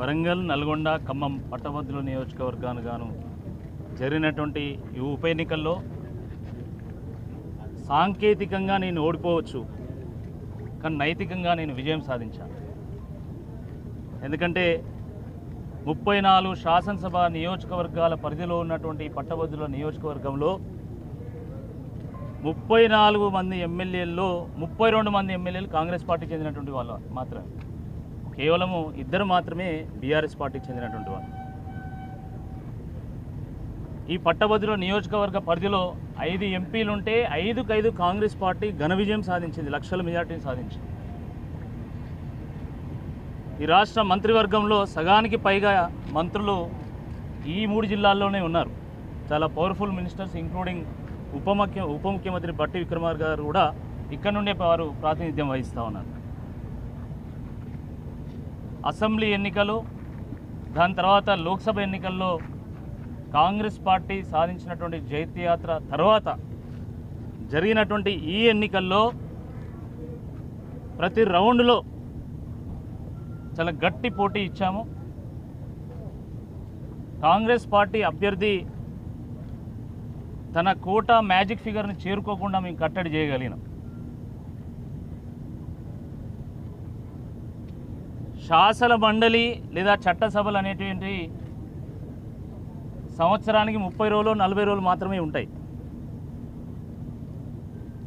వరంగల్, నల్గొండ, ఖమ్మం పట్టభద్రుల నియోజకవర్గాను గాను జరిగినటువంటి ఈ ఉప ఎన్నికల్లో సాంకేతికంగా నేను ఓడిపోవచ్చు, కానీ నైతికంగా నేను విజయం సాధించాను. ఎందుకంటే 34 శాసనసభ నియోజకవర్గాల పరిధిలో ఉన్నటువంటి పట్టభద్రుల నియోజకవర్గంలో 34 మంది ఎమ్మెల్యేల్లో 32 మంది ఎమ్మెల్యేలు కాంగ్రెస్ పార్టీకి చెందినటువంటి వాళ్ళు మాత్రమే. కేవలము 2 మాత్రమే బీఆర్ఎస్ పార్టీకి చెందినటువంటి వాళ్ళు. ఈ పట్టభద్రుల నియోజకవర్గ పరిధిలో 5 ఎంపీలుంటే 5కు కాంగ్రెస్ పార్టీ ఘన విజయం సాధించింది, లక్షల మెజార్టీని సాధించింది. ఈ రాష్ట్ర మంత్రివర్గంలో సగానికి పైగా మంత్రులు ఈ 3 జిల్లాల్లోనే ఉన్నారు. చాలా పవర్ఫుల్ మినిస్టర్స్ ఇంక్లూడింగ్ ఉప ముఖ్యమంత్రి బట్టి విక్రమార్క గారు కూడా ఇక్కడ నుండే వారు ప్రాతినిధ్యం వహిస్తూ ఉన్నారు. అసెంబ్లీ ఎన్నికలు, దాని తర్వాత లోక్సభ ఎన్నికల్లో కాంగ్రెస్ పార్టీ సాధించినటువంటి జైత్యయాత్ర తర్వాత జరిగినటువంటి ఈ ఎన్నికల్లో ప్రతి రౌండ్లో చాలా గట్టి పోటీ ఇచ్చాము. కాంగ్రెస్ పార్టీ అభ్యర్థి తన కోటా మ్యాజిక్ ఫిగర్ని చేరుకోకుండా మేము కట్టడి చేయగలిగినాం. శాసన మండలి లేదా చట్టసభలు అనేటువంటి సంవత్సరానికి 30 రోజులు 40 రోజులు మాత్రమే ఉంటాయి.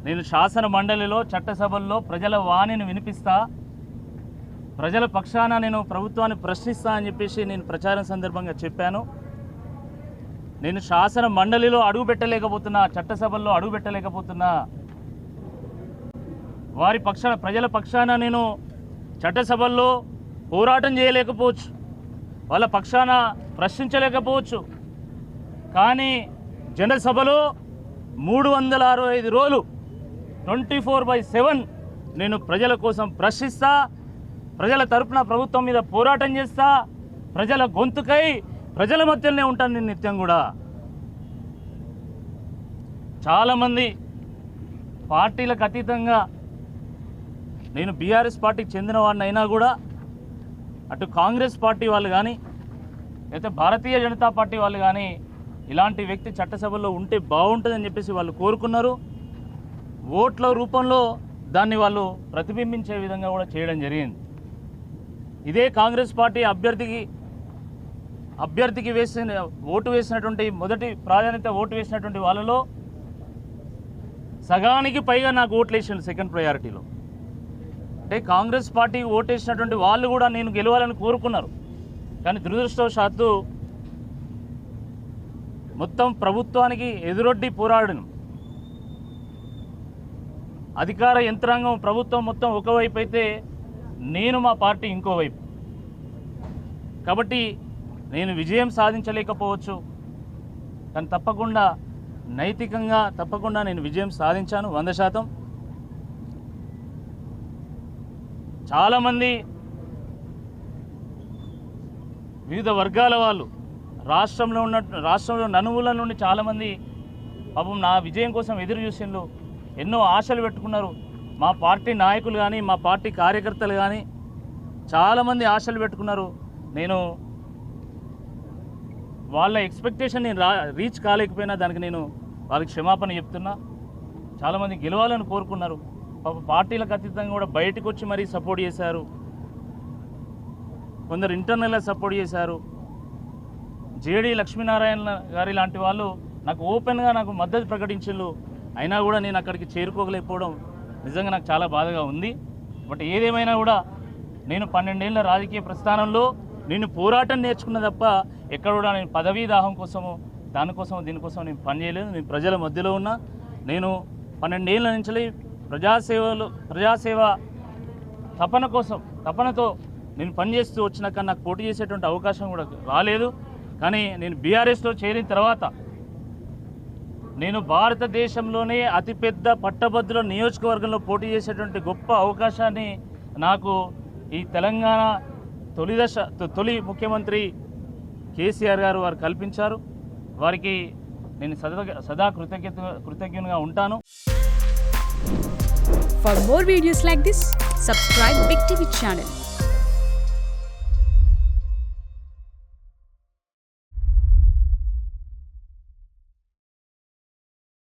నేను శాసన మండలిలో చట్టసభల్లో ప్రజల వాణిని వినిపిస్తా, ప్రజల పక్షాన నేను ప్రభుత్వాన్ని ప్రశ్నిస్తా అని చెప్పేసి నేను ప్రచారం సందర్భంగా చెప్పాను. నేను శాసన మండలిలో అడుగు పెట్టలేకపోతున్నా, చట్టసభల్లో అడుగు పెట్టలేకపోతున్నా, వారి పక్షాన ప్రజల పక్షాన నేను చట్టసభల్లో పోరాటం చేయలేకపోవచ్చు, వాళ్ళ పక్షాన ప్రశ్నించలేకపోవచ్చు, కానీ జనసభలో 365 రోజులు 24/7 నేను ప్రజల కోసం ప్రశ్నిస్తా, ప్రజల తరపున ప్రభుత్వం మీద పోరాటం చేస్తా, ప్రజల గొంతుకై ప్రజల మధ్యలోనే ఉంటాను నేను నిత్యం కూడా. చాలామంది పార్టీలకు అతీతంగా నేను బీఆర్ఎస్ పార్టీకి చెందిన వాడిని అయినా కూడా అటు కాంగ్రెస్ పార్టీ వాళ్ళు కానీ లేకపోతే భారతీయ జనతా పార్టీ వాళ్ళు కానీ ఇలాంటి వ్యక్తి చట్టసభల్లో ఉంటే బాగుంటుందని చెప్పేసి వాళ్ళు కోరుకున్నారు. ఓట్ల రూపంలో దాన్ని వాళ్ళు ప్రతిబింబించే విధంగా కూడా చేయడం జరిగింది. ఇదే కాంగ్రెస్ పార్టీ అభ్యర్థికి ఓటు వేసినటువంటి మొదటి ప్రాధాన్యత ఓటు వేసినటువంటి వాళ్ళలో సగానికి పైగా నాకు ఓట్లు వేసిండు సెకండ్ ప్రయారిటీలో. అంటే కాంగ్రెస్ పార్టీకి ఓటేసినటువంటి వాళ్ళు కూడా నేను గెలవాలని కోరుకున్నారు, కానీ దురదృష్టవశాత్తు మొత్తం ప్రభుత్వానికి ఎదురొడ్డి పోరాడను. అధికార యంత్రాంగం ప్రభుత్వం మొత్తం ఒకవైపు అయితే నేను మా పార్టీ ఇంకోవైపు. కాబట్టి నేను విజయం సాధించలేకపోవచ్చు, కానీ తప్పకుండా నైతికంగా తప్పకుండా నేను విజయం సాధించాను 100%. చాలామంది వివిధ వర్గాల వాళ్ళు రాష్ట్రంలో నలుమూలల నుండి చాలామంది పాపం నా విజయం కోసం ఎదురు చూసిండ్రు, ఎన్నో ఆశలు పెట్టుకున్నారు. మా పార్టీ నాయకులు కానీ మా పార్టీ కార్యకర్తలు కానీ చాలామంది ఆశలు పెట్టుకున్నారు. నేను వాళ్ళ ఎక్స్పెక్టేషన్ నేను రీచ్ కాలేకపోయినా దానికి నేను వాళ్ళకి క్షమాపణ చెప్తున్నా. చాలామంది గెలవాలని కోరుకున్నారు, పార్టీలకు అతీతంగా కూడా బయటకు వచ్చి మరీ సపోర్ట్ చేశారు, కొందరు ఇంటర్నల్గా సపోర్ట్ చేశారు. జేడీ లక్ష్మీనారాయణ గారి లాంటి వాళ్ళు నాకు ఓపెన్గా నాకు మద్దతు ప్రకటించారు, అయినా కూడా నేను అక్కడికి చేరుకోలేకపోవడం నిజంగా నాకు చాలా బాధగా ఉంది. బట్ ఏదేమైనా కూడా నేను 12 ఏళ్ల రాజకీయ ప్రస్థానంలో నేను పోరాటం నేర్చుకున్న తప్ప ఎక్కడ కూడా నేను పదవీ దాహం కోసము దీనికోసం నేను పనిచేయలేదు. నేను ప్రజల మధ్యలో ఉన్నా. నేను 12 ఏళ్ల నుంచి ప్రజాసేవ తపనతో నేను పనిచేస్తూ వచ్చినాక నాకు పోటీ చేసేటువంటి అవకాశం కూడా రాలేదు. కానీ నేను బీఆర్ఎస్లో చేరిన తర్వాత నేను భారతదేశంలోనే అతిపెద్ద పట్టభద్రుల నియోజకవర్గంలో పోటీ చేసేటువంటి గొప్ప అవకాశాన్ని నాకు ఈ తెలంగాణ తొలి ముఖ్యమంత్రి కేసీఆర్ గారు వారు కల్పించారు. వారికి నేను సదా కృతజ్ఞునిగా ఉంటాను. For more videos like this, subscribe Big TV channel.